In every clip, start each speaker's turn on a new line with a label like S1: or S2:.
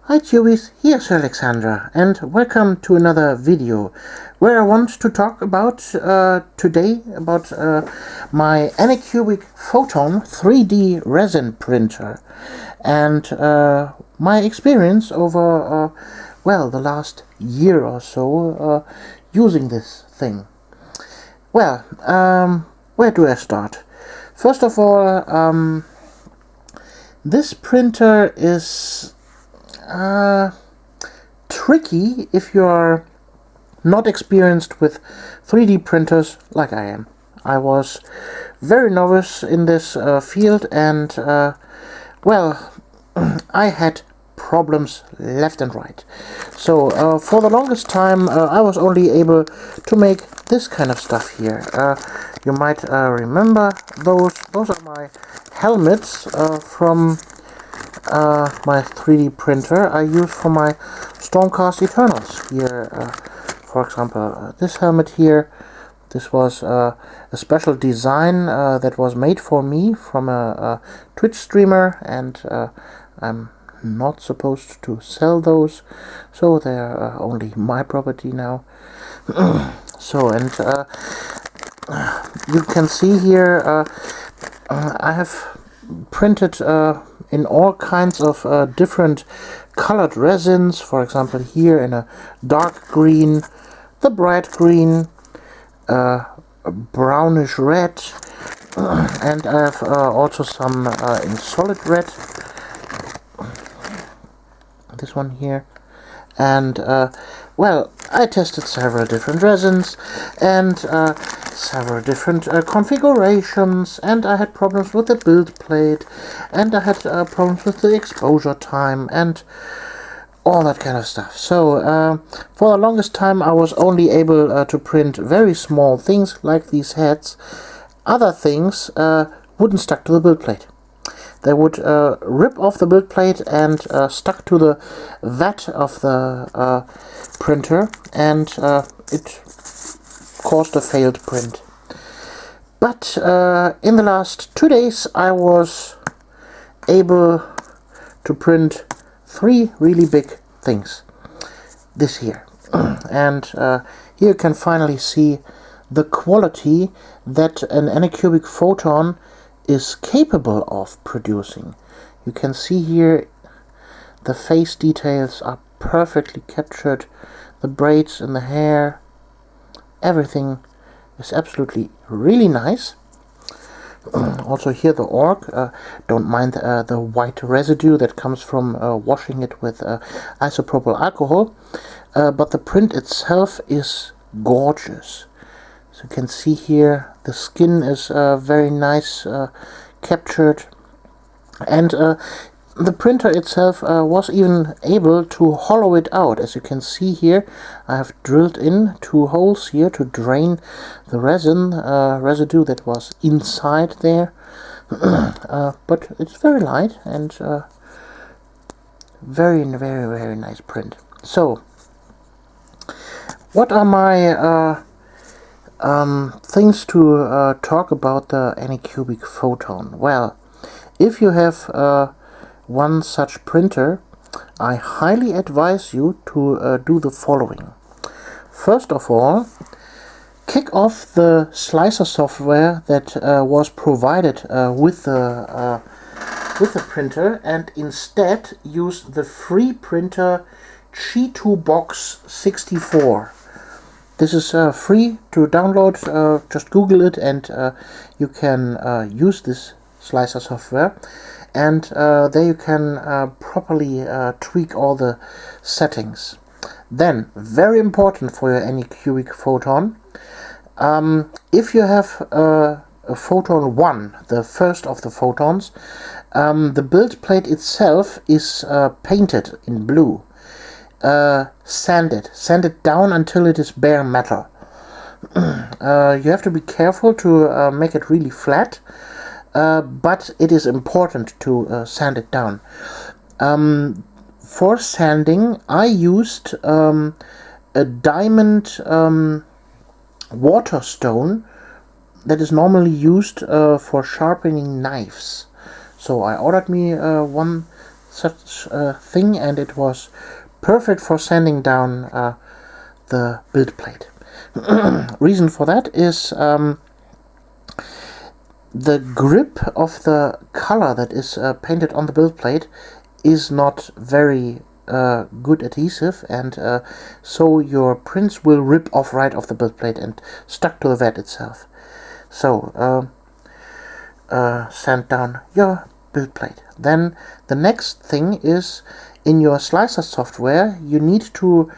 S1: Hi Tubies, here's Alexandra and welcome to another video where I want to talk about today about my Anycubic Photon 3D resin printer and my experience over the last year or so using this thing. Well, where do I start? First of all, this printer is tricky if you are not experienced with 3D printers like I am. I was very novice in this field and I had problems left and right. So for the longest time I was only able to make this kind of stuff here. You might remember those are my helmets from my 3D printer I use for my Stormcast Eternals here. For example, this helmet here, this was a special design that was made for me from a Twitch streamer, and I'm not supposed to sell those, so they're only my property now. So, and you can see here I have printed in all kinds of different colored resins, for example here in a dark green, the bright green, brownish red, and I have also some in solid red, this one here. And I tested several different resins and several different configurations, and I had problems with the build plate, and I had problems with the exposure time and all that kind of stuff. So for the longest time I was only able to print very small things like these heads. Other things wouldn't stuck to the build plate. They would rip off the build plate and stuck to the vat of the printer, and it caused a failed print. But in the last 2 days I was able to print 3 really big things this year. And here you can finally see the quality that an Anycubic Photon is capable of producing. You can see here the face details are perfectly captured, the braids in the hair, everything is absolutely really nice. Also here the orc, don't mind the white residue that comes from washing it with isopropyl alcohol, but the print itself is gorgeous. So you can see here the skin is very nice captured, and the printer itself was even able to hollow it out. As you can see here, I have drilled in 2 holes here to drain the resin residue that was inside there. But it's very light and very nice print. So what are my things to talk about the Anycubic Photon? Well, if you have one such printer, I highly advise you to do the following. First of all, kick off the slicer software that was provided with the printer, and instead use the free printer G2 Box 64. This is free to download, just Google it and you can use this slicer software, and there you can properly tweak all the settings. Then, very important for your Anycubic Photon, if you have a Photon 1, the first of the photons, the build plate itself is painted in blue. Sand it down until it is bare metal. You have to be careful to make it really flat, but it is important to sand it down. For sanding I used a diamond water stone that is normally used for sharpening knives. So I ordered me one such a thing, and it was perfect for sanding down the build plate. Reason for that is the grip of the color that is painted on the build plate is not very good adhesive, and so your prints will rip off right off the build plate and stuck to the vat itself. So sand down your build plate. Then the next thing is, in your slicer software you need to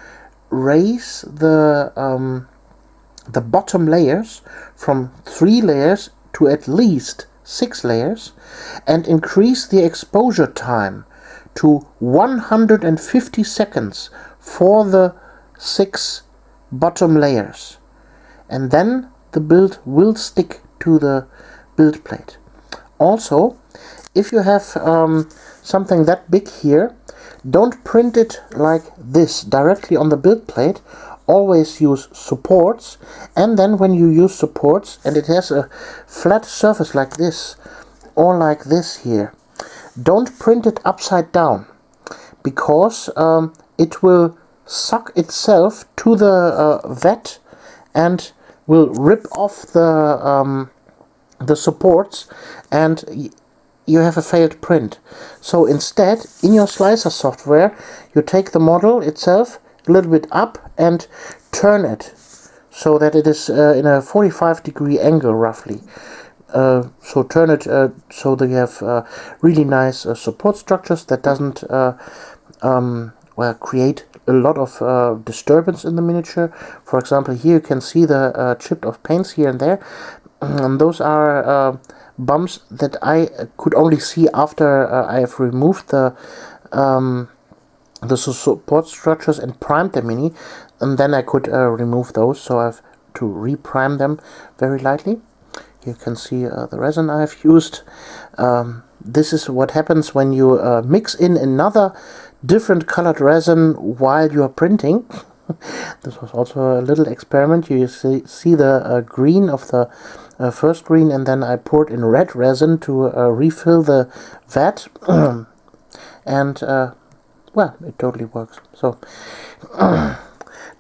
S1: raise the bottom layers from 3 layers to at least 6 layers, and increase the exposure time to 150 seconds for the 6 bottom layers, and then the build will stick to the build plate. Also, if you have something that big here, don't print it like this directly on the build plate. Always use supports, and then when you use supports and it has a flat surface like this or like this here, don't print it upside down, because it will suck itself to the vat and will rip off the supports, and you have a failed print. So instead, in your slicer software, you take the model itself a little bit up and turn it so that it is in a 45-degree angle roughly. So turn it so that you have really nice support structures that doesn't well, create a lot of disturbance in the miniature. For example, here you can see the chipped off paints here and there, and those are bumps that I could only see after I have removed the support structures and primed the mini, and then I could remove those, so I have to reprime them very lightly. You can see the resin I've used. This is what happens when you mix in another different colored resin while you are printing. This was also a little experiment. You see the green of the first green, and then I poured in red resin to refill the vat, and well, it totally works. So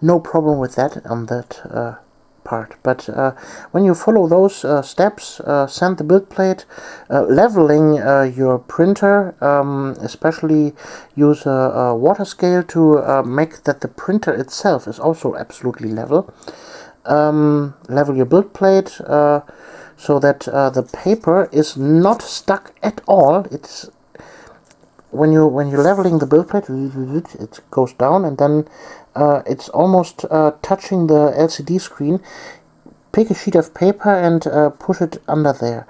S1: no problem with that on that part. But when you follow those steps, sand the build plate, leveling your printer, especially use a water scale to make that the printer itself is also absolutely level. Level your build plate so that the paper is not stuck at all. It's when you're leveling the build plate, it goes down, and then it's almost touching the LCD screen. Pick a sheet of paper and push it under there.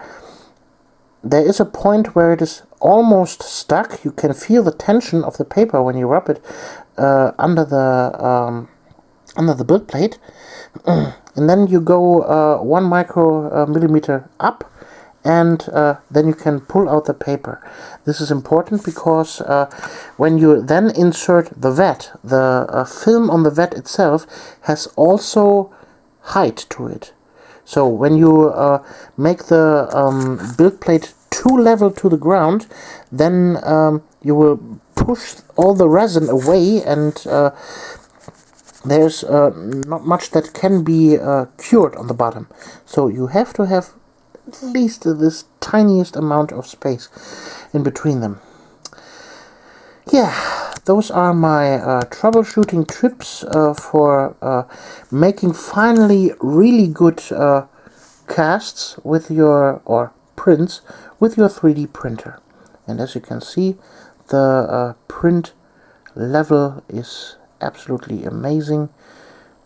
S1: There is a point where it is almost stuck. You can feel the tension of the paper when you rub it under the build plate, and then you go 1 micromillimeter up, and then you can pull out the paper. This is important because when you then insert the vat, the film on the vat itself has also height to it. So when you make the build plate too level to the ground, then you will push all the resin away, and there's not much that can be cured on the bottom. So you have to have at least this tiniest amount of space in between them. Yeah, those are my troubleshooting tips for making finally really good casts with your, or prints with your 3D printer. And as you can see, the print level is absolutely amazing.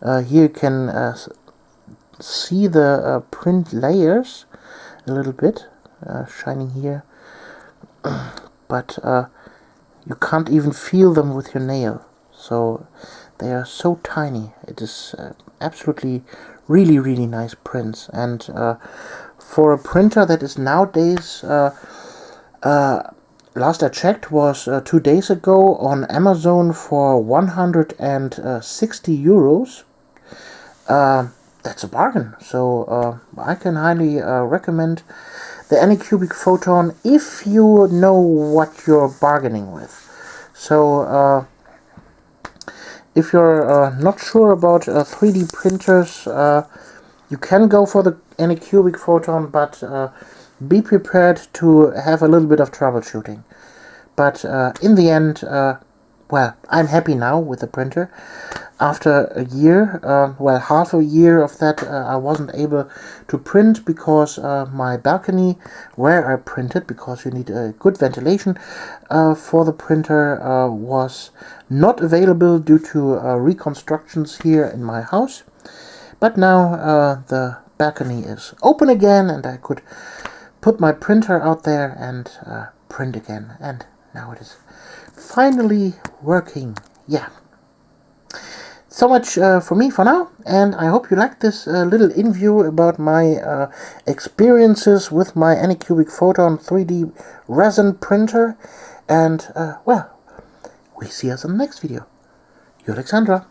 S1: Here you can see the print layers a little bit, shining here, but you can't even feel them with your nail, so they are so tiny. It is absolutely really nice prints, and for a printer that is nowadays, last I checked was 2 days ago on Amazon for 160 euros. That's a bargain, so I can highly recommend the Anycubic Photon if you know what you're bargaining with. So if you're not sure about 3D printers, you can go for the Anycubic Photon, but be prepared to have a little bit of troubleshooting. But in the end, well, I'm happy now with the printer. After a year, well, half a year of that, I wasn't able to print because my balcony where I printed, because you need a good ventilation for the printer, was not available due to reconstructions here in my house. But now the balcony is open again, and I could put my printer out there and print again. And now it is finally working. Yeah. So much for me for now, and I hope you liked this little interview about my experiences with my Anycubic Photon 3D resin printer. And well, we see us in the next video. You, Alexandra.